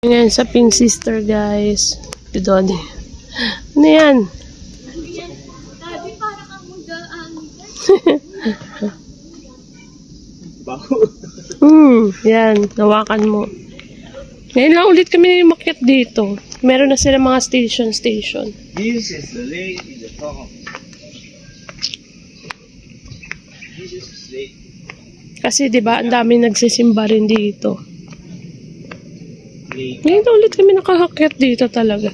Ngayon sa Pink Sister, guys. Si Donnie. Ano yan? Sabi para kang mugaan. Yan. Nawakan mo. Ngayon lang ulit kami umakyat dito. Meron na sila mga station. This is the lake in the top. This is the lake. Kasi 'di ba, ang dami nagsisimba rin dito. Lake. Ngayon na ulit kami nakahakyat dito talaga.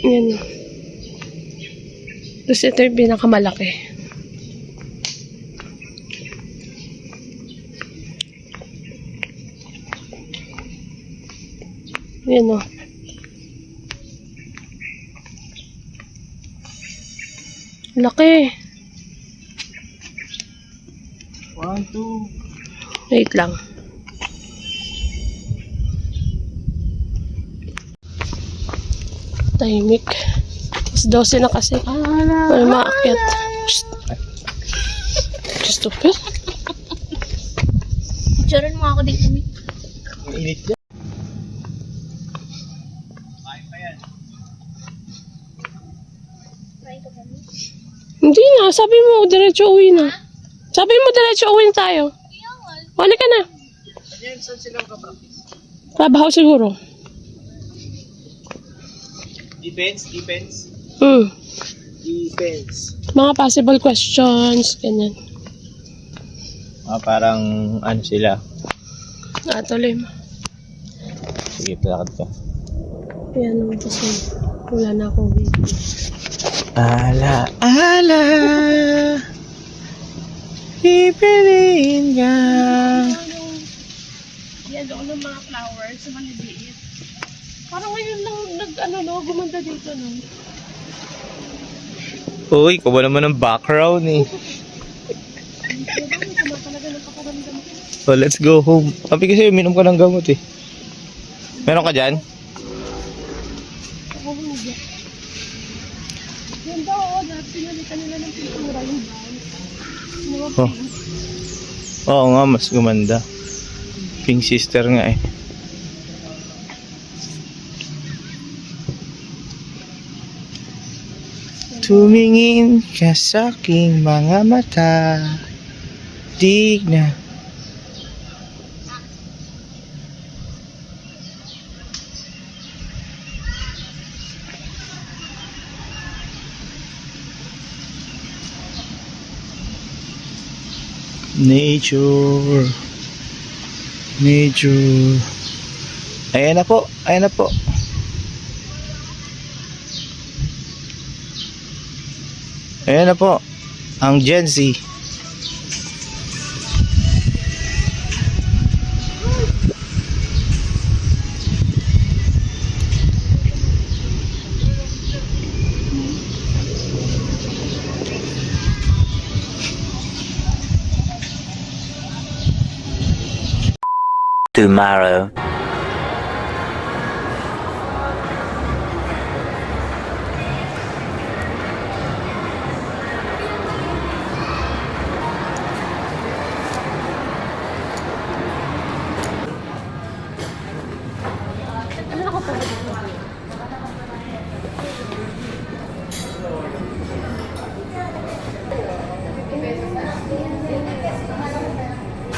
Yan. Tapos ito yung pinakamalaki. Yan o. Laki. 1, 2. Wait lang. Tahimik. Mas 12 na kasi. Para maakyat. Shhh. Stupid. Picturean mo ako dito. Ang init dyan. Kain pa yan. Hindi na. Sabi mo, diretso uwi na. Sabi mo, diretso uwi na tayo. Wala ka na. Ayan, saan sila makapractice? Trabaho siguro. Depends. Depends. Mga possible questions. Ganyan. Parang ano sila. Tuloy mo. Sige, palakad ka. Yan naman kasi. Wala na akong video. Ala. Pipiliin ka. Yan doon ng mga flowers sa maliliit. Parang ngayon lang gumanda dito, no? Uy, kuha naman ng background eh. So, let's go home. Sabi kasi, uminom ka ng gamot eh. Meron ka dyan? Yan daw, dahil pinalitan nila ng pintura yung brown. Oh. Oo nga, mas gumanda. Pink Sister nga eh. Tumingin ka sa aking mga mata. Di na. Nature. Ayan na po. Ayan na po. Ang Gen Z. Tomorrow.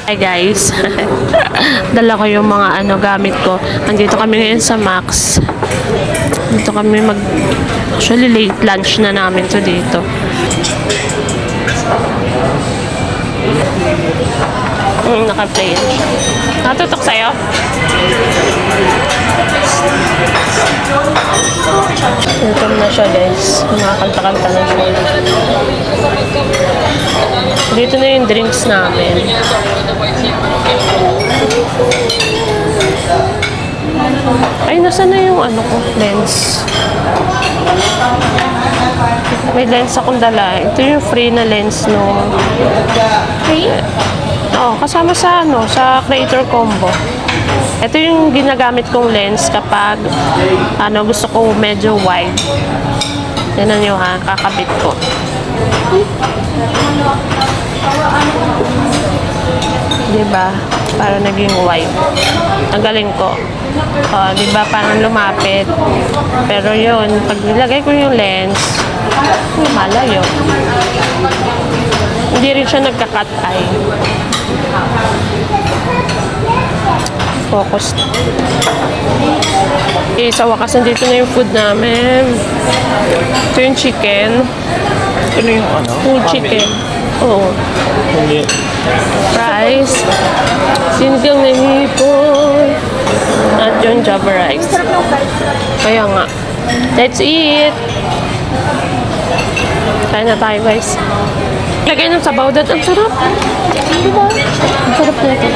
Hi guys. Dala ko yung mga gamit ko. Nandito kami ngayon sa Max. Dito kami actually late lunch na namin to dito. Naka-play yan siya. Natutok sa'yo? Welcome na siya guys. Nakakanta-kanta na siya. Dito na yung drinks namin. Ay, nasa na yung lens? May lens akong dala. Ito yung free na lens no. Free? Oo, kasama sa sa creator combo. Ito yung ginagamit kong lens kapag gusto ko medyo wide. Yan nyo ha, kakabit ko. Diba? Para naging white. Ang galing ko. Di ba parang lumapit. Pero yun, pag nilagay ko yung lens, malayo. Hindi rin siya nagka-cut eye. Focus. Sa wakas, nandito na yung food namin. Ito yung chicken. Ano yung ano? Full chicken. Oo. Hindi. Fries. Sinigang na hipon. At yung java rice. Kaya nga. Let's eat! Kain na tayo, guys. Lagay ng sabaw dad. Ang sarap. Diba? Ang sarap na ito.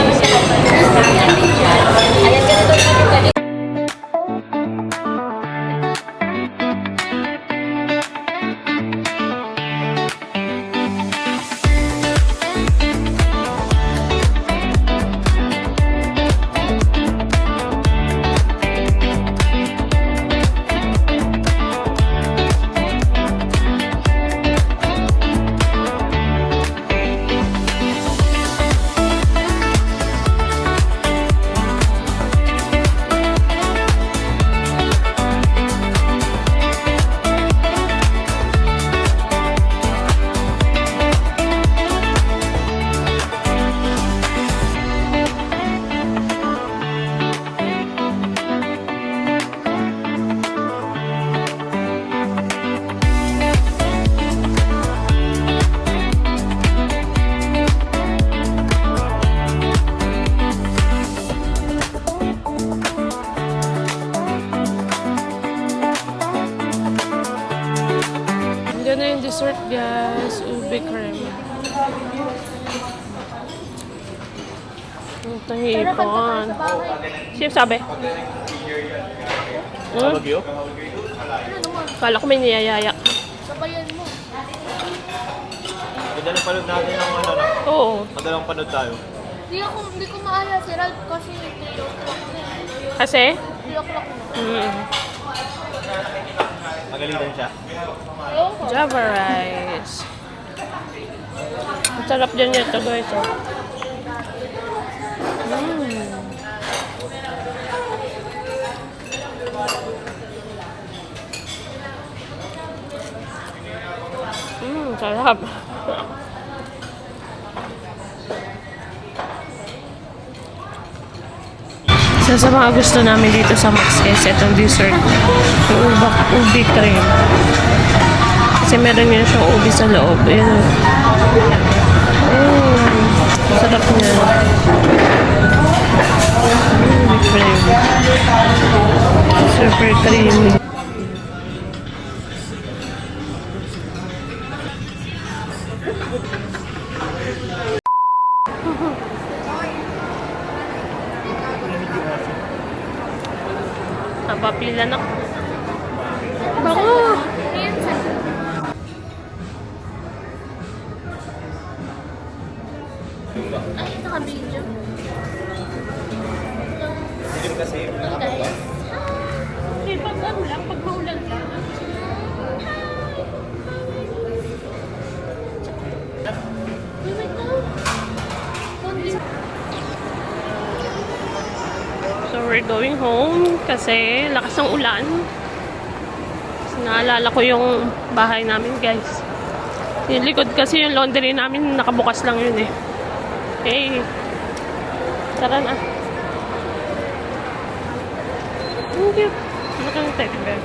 Diyan na yung dessert, guys. Ube cream. Ito hipon. Sino sabi? Bagyo? Kala ko may niyayaya. Sabayan mo. Madalang panood natin ng ano na. Oo. Madalang panood tayo. Hindi ko maaya si Ralph kasi 3 o'clock na. Kasi? 3 o'clock na. Magalitan siya. Ewan ko. Java rice. Ang sarap dyan ito, guys. Oh. Sarap. Isa sa mga gusto namin dito sa Max is itong dessert. Yung ubi cream. Kasi meron yun siyang ubi sa loob. Ayan. Sarap niya. Ubi cream. Super creamy. Napapila na. Bako! Ayan sa... Ay, naka-video. Hindi kasi. Guys. Hindi, pag ano lang, pag maulan lang. So we're going home kasi lakas ng ulan. Kasi naalala ko yung bahay namin, guys. Yung likod kasi yung laundry namin nakabukas lang yun eh. Okay. Tara na. Thank you. Ano kang teddy bear?